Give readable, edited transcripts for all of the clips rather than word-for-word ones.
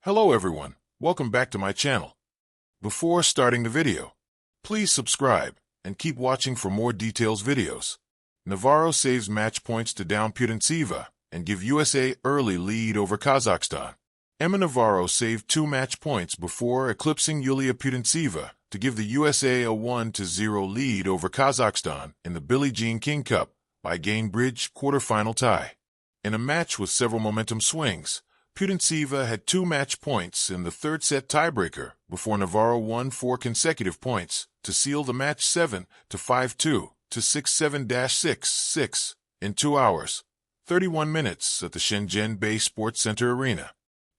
Hello everyone, welcome back to my channel. Before starting the video, please subscribe and keep watching for more details videos. Navarro saves match points to down Putintseva and give USA early lead over Kazakhstan. Navarro saved 2 match points before eclipsing Yulia Putintseva to give the USA a 1-0 lead over Kazakhstan in the Billie Jean King Cup by game bridge quarterfinal tie. In a match with several momentum swings, Putintseva had 2 match points in the third set tiebreaker before Navarro won 4 consecutive points to seal the match 7-5-2 to 6-7-6-6 in 2 hours, 31 minutes at the Shenzhen Bay Sports Center Arena.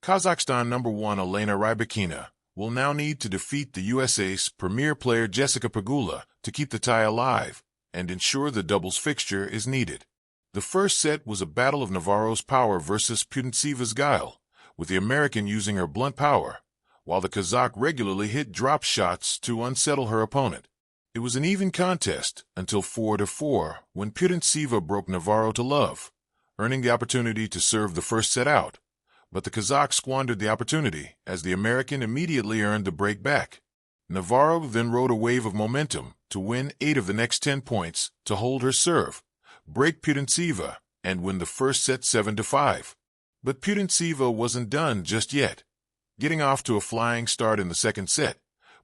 Kazakhstan number 1 Elena Rybakina will now need to defeat the USA's premier player Jessica Pegula to keep the tie alive and ensure the doubles fixture is needed. The first set was a battle of Navarro's power versus Putintseva's guile, with the American using her blunt power, while the Kazakh regularly hit drop shots to unsettle her opponent. It was an even contest until 4-4 when Putintseva broke Navarro to love, earning the opportunity to serve the first set out. But the Kazakh squandered the opportunity as the American immediately earned the break back. Navarro then rode a wave of momentum to win 8 of the next 10 points to hold her serve, break Putintseva, and win the first set 7-5. But Putintseva wasn't done just yet, getting off to a flying start in the second set,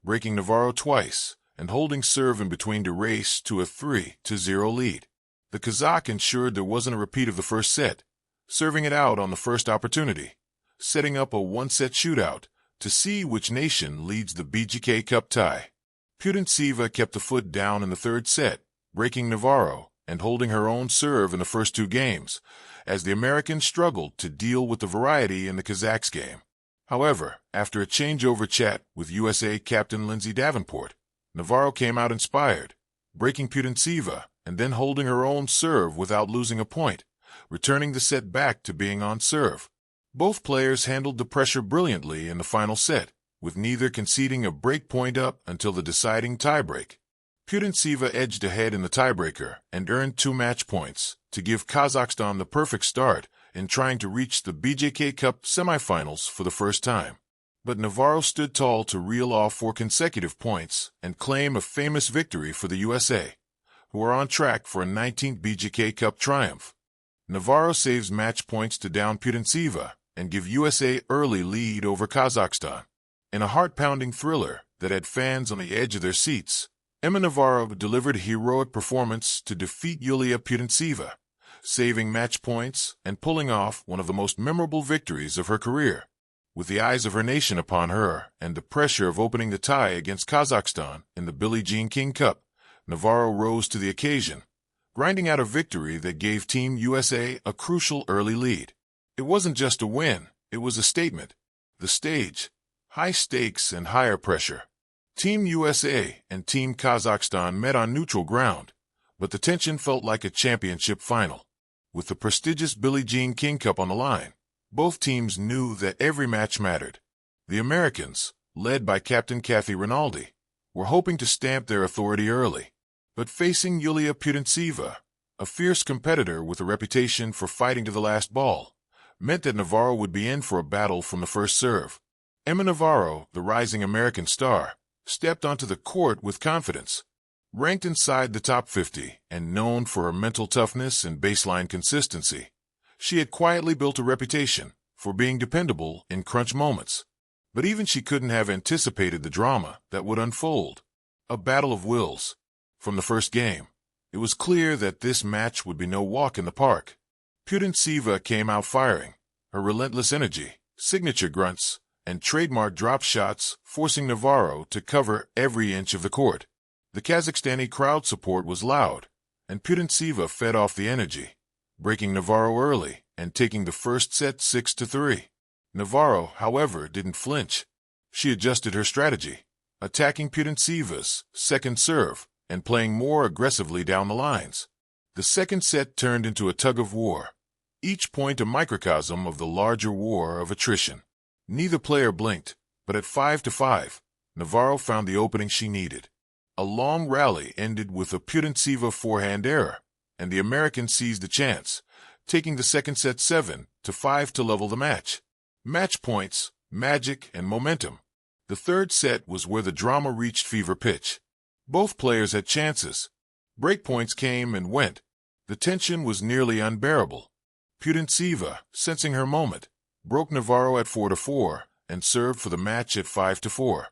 breaking Navarro twice and holding serve in between to race to a 3-0 lead. The Kazakh ensured there wasn't a repeat of the first set, serving it out on the first opportunity, setting up a 1-set shootout to see which nation leads the BJK Cup tie. Putintseva kept the foot down in the third set, breaking Navarro and holding her own serve in the first 2 games, as the Americans struggled to deal with the variety in the Kazakhs' game. However, after a changeover chat with USA captain Lindsay Davenport, Navarro came out inspired, breaking Putintseva and then holding her own serve without losing a point, returning the set back to being on serve. Both players handled the pressure brilliantly in the final set, with neither conceding a break point up until the deciding tiebreak. Putintseva edged ahead in the tiebreaker and earned 2 match points to give Kazakhstan the perfect start in trying to reach the BJK Cup semifinals for the first time. But Navarro stood tall to reel off 4 consecutive points and claim a famous victory for the USA, who are on track for a 19th BJK Cup triumph. Navarro saves match points to down Putintseva and give USA early lead over Kazakhstan. In a heart-pounding thriller that had fans on the edge of their seats, Navarro delivered a heroic performance to defeat Yulia Putintseva, saving match points and pulling off one of the most memorable victories of her career. With the eyes of her nation upon her and the pressure of opening the tie against Kazakhstan in the Billie Jean King Cup, Navarro rose to the occasion, grinding out a victory that gave Team USA a crucial early lead. It wasn't just a win, it was a statement. The stage, high stakes and higher pressure. Team USA and Team Kazakhstan met on neutral ground, but the tension felt like a championship final. With the prestigious Billie Jean King Cup on the line, both teams knew that every match mattered. The Americans, led by Captain Kathy Rinaldi, were hoping to stamp their authority early. But facing Yulia Putintseva, a fierce competitor with a reputation for fighting to the last ball, meant that Navarro would be in for a battle from the first serve. Navarro, the rising American star, stepped onto the court with confidence. Ranked inside the top 50 and known for her mental toughness and baseline consistency, she had quietly built a reputation for being dependable in crunch moments. But even she couldn't have anticipated the drama that would unfold. A battle of wills. From the first game, it was clear that this match would be no walk in the park. Putintseva came out firing, her relentless energy, signature grunts, and trademark drop shots forcing Navarro to cover every inch of the court. The Kazakhstani crowd support was loud, and Putintseva fed off the energy, breaking Navarro early and taking the first set 6-3. Navarro, however, didn't flinch. She adjusted her strategy, attacking Putintseva's second serve and playing more aggressively down the lines. The second set turned into a tug-of-war, each point a microcosm of the larger war of attrition. Neither player blinked, but at 5-5, Navarro found the opening she needed. A long rally ended with a Putintseva forehand error, and the American seized the chance, taking the second set 7-5 to level the match. Match points, magic, and momentum. The third set was where the drama reached fever pitch. Both players had chances. Breakpoints came and went. The tension was nearly unbearable. Putintseva, sensing her moment, broke Navarro at 4-4 and served for the match at 5-4.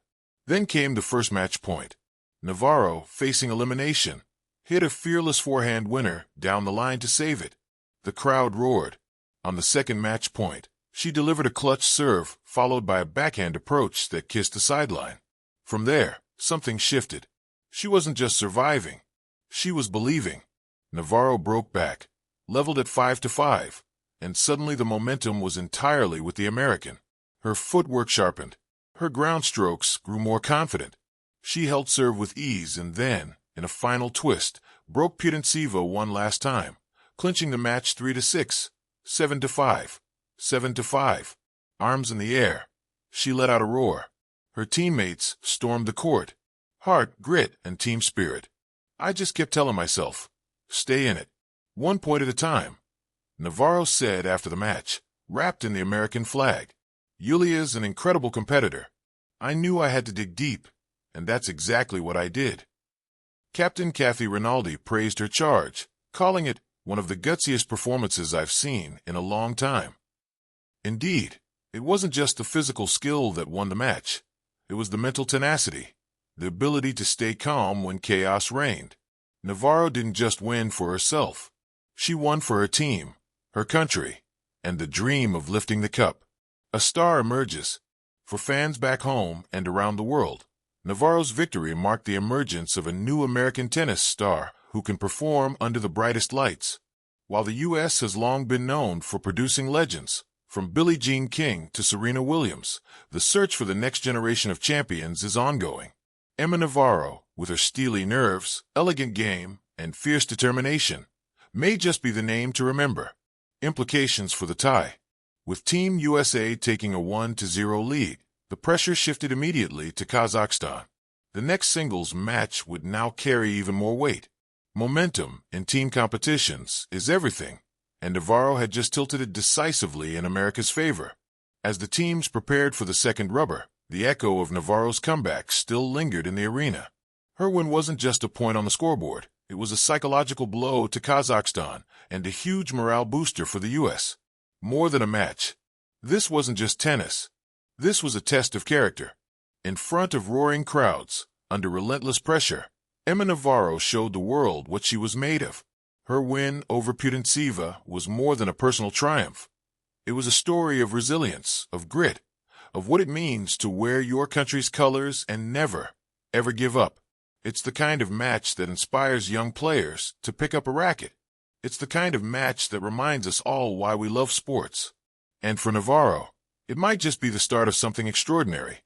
Then came the first match point. Navarro, facing elimination, hit a fearless forehand winner down the line to save it. The crowd roared. On the second match point, she delivered a clutch serve, followed by a backhand approach that kissed the sideline. From there, something shifted. She wasn't just surviving. She was believing. Navarro broke back, leveled at 5-5, and suddenly the momentum was entirely with the American. Her footwork sharpened. Her ground strokes grew more confident. She held serve with ease and then, in a final twist, broke Putintseva one last time, clinching the match 3-6, 7-5, 7-5. Arms in the air, she let out a roar. Her teammates stormed the court. Heart, grit, and team spirit. I just kept telling myself, stay in it. 1 point at a time. Navarro said after the match, wrapped in the American flag. Yulia's an incredible competitor. I knew I had to dig deep, and that's exactly what I did. Captain Kathy Rinaldi praised her charge, calling it one of the gutsiest performances I've seen in a long time. Indeed, it wasn't just the physical skill that won the match. It was the mental tenacity, the ability to stay calm when chaos reigned. Navarro didn't just win for herself. She won for her team, her country, and the dream of lifting the cup. A star emerges. For fans back home and around the world, Navarro's victory marked the emergence of a new American tennis star who can perform under the brightest lights. While the U.S. has long been known for producing legends, from Billie Jean King to Serena Williams, the search for the next generation of champions is ongoing. Emma Navarro, with her steely nerves, elegant game, and fierce determination, may just be the name to remember. Implications for the tie. With Team USA taking a 1-0 lead, the pressure shifted immediately to Kazakhstan. The next singles match would now carry even more weight. Momentum in team competitions is everything, and Navarro had just tilted it decisively in America's favor. As the teams prepared for the second rubber, the echo of Navarro's comeback still lingered in the arena. Her win wasn't just a point on the scoreboard. It was a psychological blow to Kazakhstan and a huge morale booster for the U.S. More than a match. This wasn't just tennis. This was a test of character. In front of roaring crowds, under relentless pressure, Emma Navarro showed the world what she was made of. Her win over Putintseva was more than a personal triumph. It was a story of resilience, of grit, of what it means to wear your country's colors and never, ever give up. It's the kind of match that inspires young players to pick up a racket. It's the kind of match that reminds us all why we love sports. And for Navarro, it might just be the start of something extraordinary.